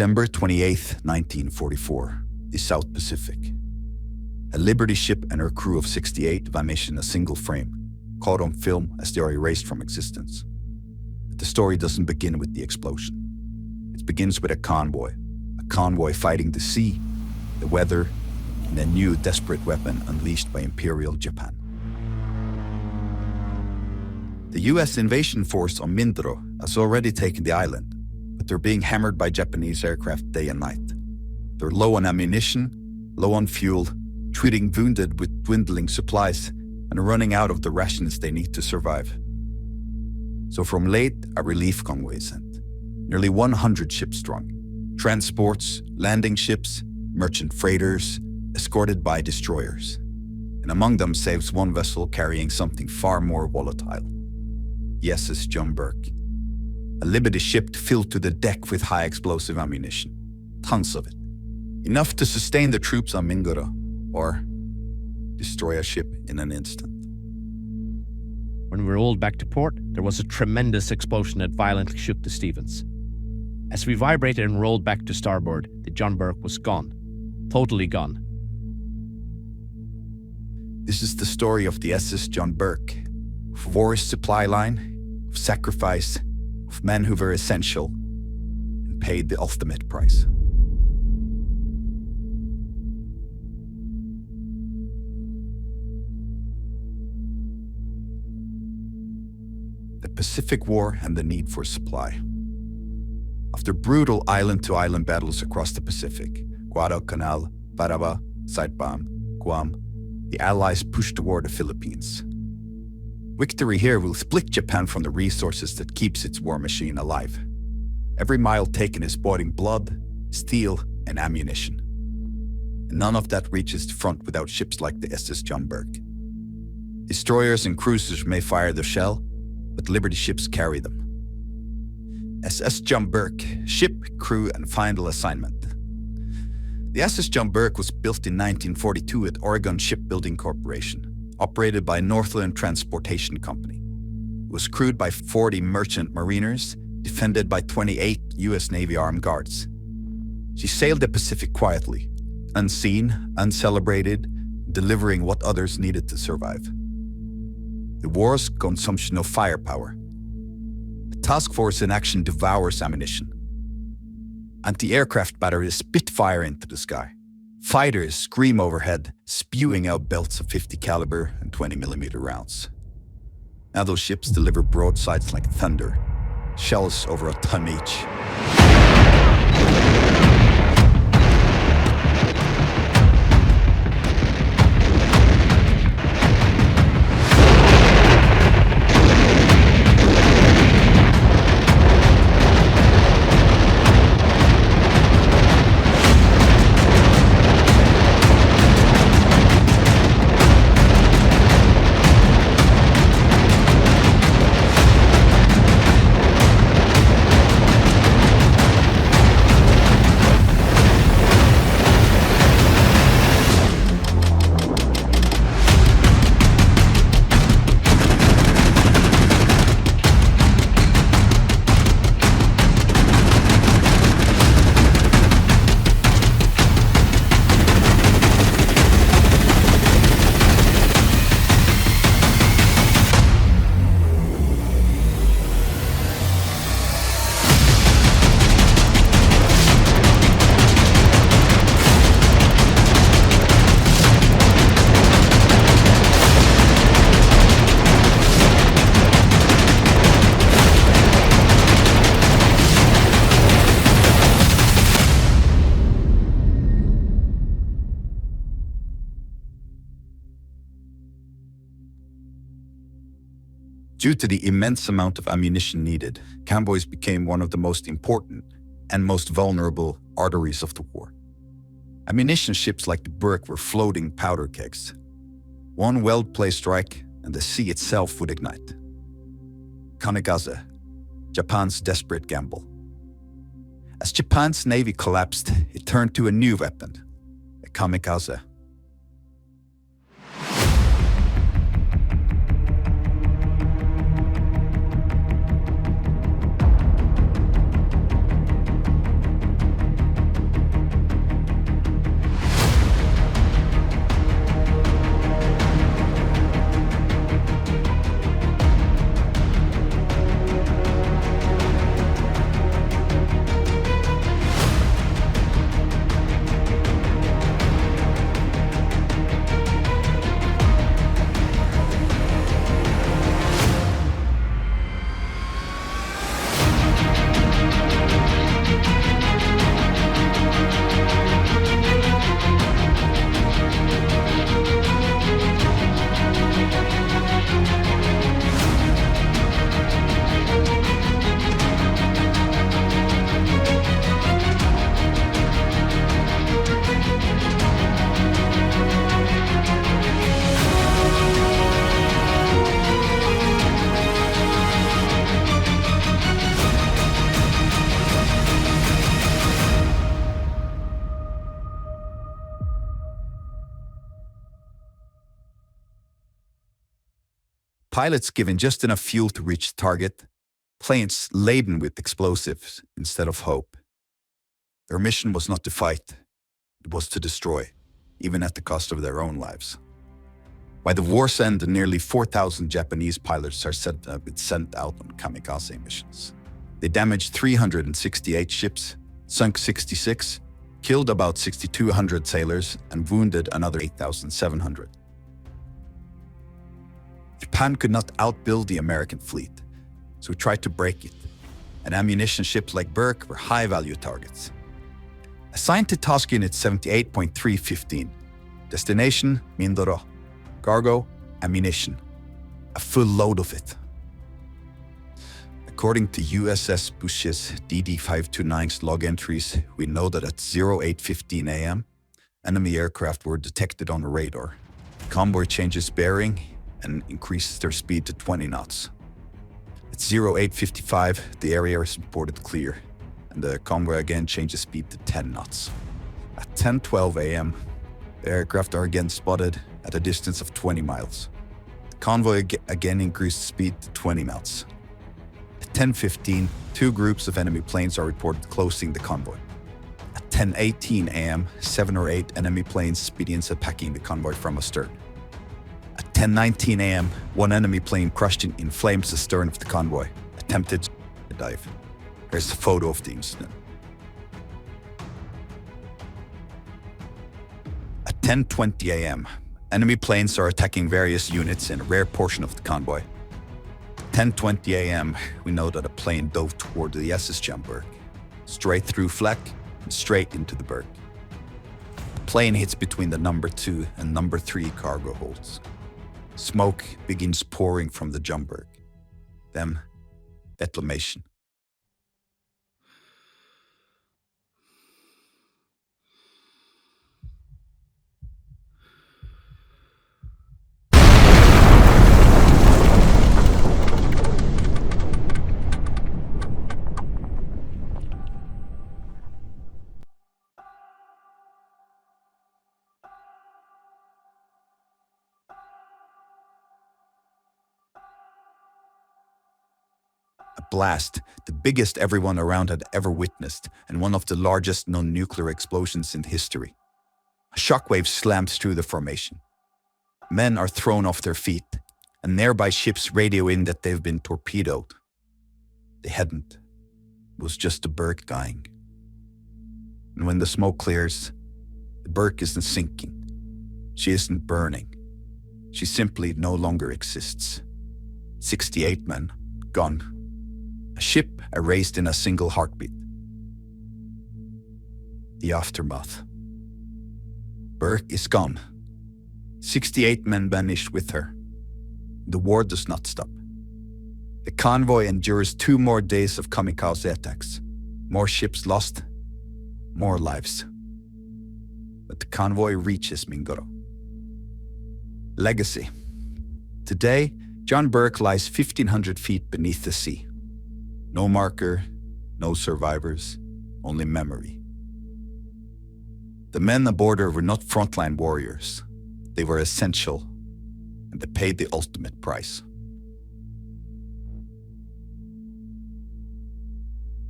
December 28, 1944, the South Pacific. A Liberty ship and her crew of 68 vanish in a single frame, caught on film as they are erased from existence. But the story doesn't begin with the explosion. It begins with a convoy fighting the sea, the weather, and a new desperate weapon unleashed by Imperial Japan. The US invasion force on Mindoro has already taken the island, but they're being hammered by Japanese aircraft day and night. They're low on ammunition, low on fuel, treating wounded with dwindling supplies, and running out of the rations they need to survive. So from Leyte, a relief convoy is sent, nearly 100 ships strong. Transports, landing ships, merchant freighters, escorted by destroyers. And among them saves one vessel carrying something far more volatile. The SS John Burke. A Liberty ship filled to the deck with high explosive ammunition. Tons of it. Enough to sustain the troops on Mindoro, or destroy a ship in an instant. When we rolled back to port, there was a tremendous explosion that violently shook the Stevens. As we vibrated and rolled back to starboard, the John Burke was gone. Totally gone. This is the story of the SS John Burke, of war's supply line, of sacrifice, of men who were essential and paid the ultimate price. The Pacific War and the need for supply. After brutal island-to-island battles across the Pacific, Guadalcanal, Baraba, Saipan, Guam, the Allies pushed toward the Philippines. Victory here will split Japan from the resources that keeps its war machine alive. Every mile taken is bought in blood, steel, and ammunition. And none of that reaches the front without ships like the SS John Burke. Destroyers and cruisers may fire their shell, but Liberty ships carry them. SS John Burke, ship, crew, and final assignment. The SS John Burke was built in 1942 at Oregon Shipbuilding Corporation, operated by Northland Transportation Company. It was crewed by 40 merchant mariners, defended by 28 US Navy Armed Guards. She sailed the Pacific quietly, unseen, uncelebrated, delivering what others needed to survive. The war's consumption of firepower. The task force in action devours ammunition. Anti-aircraft batteries spit fire into the sky. Fighters scream overhead, spewing out belts of 50 caliber and 20mm rounds. Now those ships deliver broadsides like thunder, shells over a ton each. Due to the immense amount of ammunition needed, convoys became one of the most important and most vulnerable arteries of the war. Ammunition ships like the Burke were floating powder kegs. One well-placed strike and the sea itself would ignite. Kamikaze, Japan's desperate gamble. As Japan's navy collapsed, it turned to a new weapon, a kamikaze. Pilots given just enough fuel to reach the target, planes laden with explosives instead of hope. Their mission was not to fight, it was to destroy, even at the cost of their own lives. By the war's end, nearly 4,000 Japanese pilots are said to have been sent out on kamikaze missions. They damaged 368 ships, sunk 66, killed about 6,200 sailors, and wounded another 8,700. Japan could not outbuild the American fleet, so it tried to break it, and ammunition ships like Burke were high-value targets. Assigned to Task Unit 78.315, destination Mindoro, cargo, ammunition, a full load of it. According to USS Bush's DD-529's log entries, we know that at 08:15 a.m., enemy aircraft were detected on the radar. The convoy changes bearing and increases their speed to 20 knots. At 08:55, the area is reported clear, and the convoy again changes speed to 10 knots. At 10:12 a.m., the aircraft are again spotted at a distance of 20 miles. The convoy again increased speed to 20 knots. At 10:15, two groups of enemy planes are reported closing the convoy. At 10:18 a.m., 7 or 8 enemy planes begins attacking the convoy from astern. At 10:19 a.m., one enemy plane crushed in flames the stern of the convoy, attempted to dive. Here's a photo of the incident. At 10:20 a.m., enemy planes are attacking various units in a rare portion of the convoy. At 10:20 a.m., we know that a plane dove toward the SS John Burke, straight through flak and straight into the Burke. The plane hits between the number 2 and number 3 cargo holds. Smoke begins pouring from the John Burke. Then, detonation. A blast, the biggest everyone around had ever witnessed, and one of the largest non-nuclear explosions in history. A shockwave slams through the formation. Men are thrown off their feet, and nearby ships radio in that they've been torpedoed. They hadn't. It was just the Burke dying. And when the smoke clears, the Burke isn't sinking. She isn't burning. She simply no longer exists. 68 men, gone. A ship erased in a single heartbeat. The aftermath. Burke is gone. 68 men vanished with her. The war does not stop. The convoy endures 2 more days of kamikaze attacks. More ships lost, more lives. But the convoy reaches Mindoro. Legacy. Today, John Burke lies 1,500 feet beneath the sea. No marker, no survivors, only memory. The men aboard her were not frontline warriors. They were essential, and they paid the ultimate price.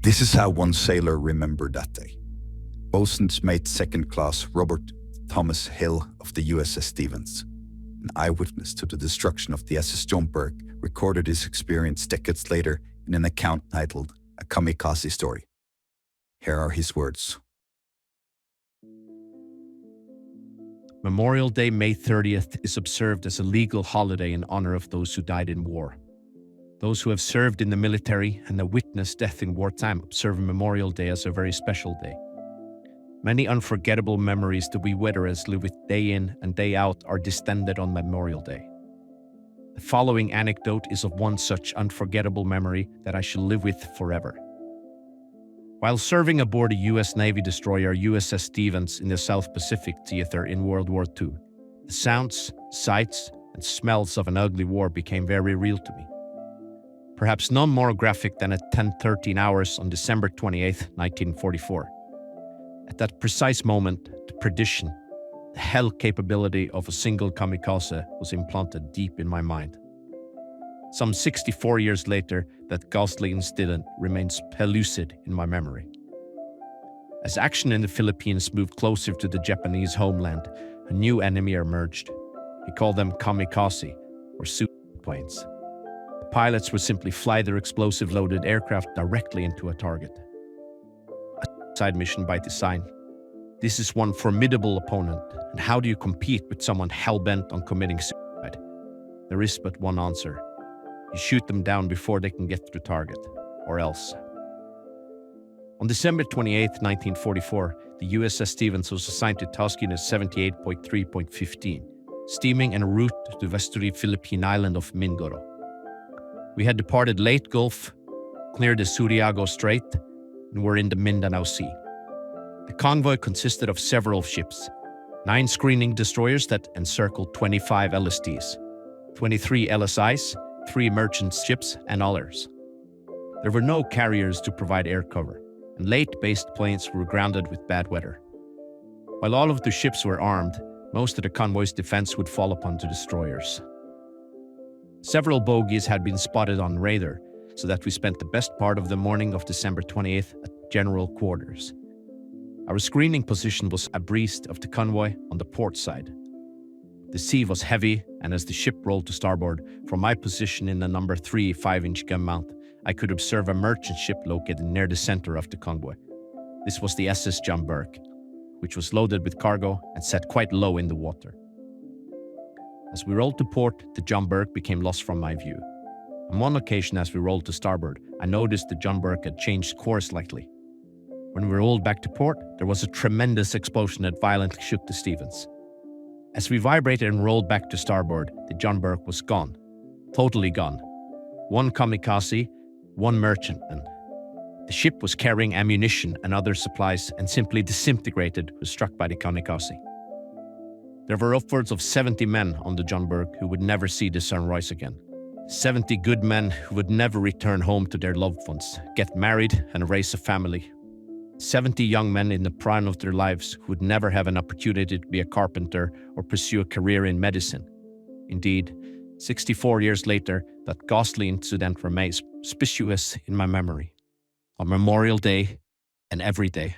This is how one sailor remembered that day. Bosun's mate second class Robert Thomas Hill of the USS Stevens, an eyewitness to the destruction of the SS John Burke, recorded his experience decades later in an account titled A Kamikaze Story. Here are his words. Memorial Day, May 30th, is observed as a legal holiday in honor of those who died in war. Those who have served in the military and have witnessed death in wartime observe Memorial Day as a very special day. Many unforgettable memories that we veterans live with day in and day out are distended on Memorial Day. The following anecdote is of one such unforgettable memory that I shall live with forever. While serving aboard a U.S. Navy destroyer USS Stevens in the South Pacific Theater in World War II, the sounds, sights, and smells of an ugly war became very real to me. Perhaps none more graphic than at 10:13 hours on December 28, 1944. At that precise moment, the perdition, the hell capability of a single kamikaze was implanted deep in my mind. Some 64 years later, that ghastly incident remains pellucid in my memory. As action in the Philippines moved closer to the Japanese homeland, a new enemy emerged. We call them Kamikaze, or suicide planes. The pilots would simply fly their explosive-loaded aircraft directly into a target. A suicide mission by design. This is one formidable opponent, and how do you compete with someone hell-bent on committing suicide? There is but one answer. You shoot them down before they can get to the target, or else. On December 28, 1944, the USS Stevens was assigned to task unit 78.3.15, steaming en route to the westerly Philippine island of Mindoro. We had departed Leyte Gulf, cleared the Surigao Strait, and were in the Mindanao Sea. The convoy consisted of several ships, 9 screening destroyers that encircled 25 LSTs, 23 LSIs, 3 merchant ships, and others. There were no carriers to provide air cover, and Leyte-based planes were grounded with bad weather. While all of the ships were armed, most of the convoy's defense would fall upon the destroyers. Several bogies had been spotted on radar, so that we spent the best part of the morning of December 28th at general quarters. Our screening position was abreast of the convoy on the port side. The sea was heavy, and as the ship rolled to starboard, from my position in the number 3 5-inch gun mount, I could observe a merchant ship located near the center of the convoy. This was the SS John Burke, which was loaded with cargo and set quite low in the water. As we rolled to port, the John Burke became lost from my view. On one occasion as we rolled to starboard, I noticed the John Burke had changed course slightly. When we rolled back to port, there was a tremendous explosion that violently shook the Stevens. As we vibrated and rolled back to starboard, the John Burke was gone. Totally gone. 1 kamikaze, 1 merchantman. The ship was carrying ammunition and other supplies and simply disintegrated was struck by the kamikaze. There were upwards of 70 men on the John Burke who would never see the sun rise again. 70 good men who would never return home to their loved ones, get married and raise a family. 70 young men in the prime of their lives who would never have an opportunity to be a carpenter or pursue a career in medicine. Indeed, 64 years later, that ghastly incident remains suspicious in my memory. On Memorial Day and every day.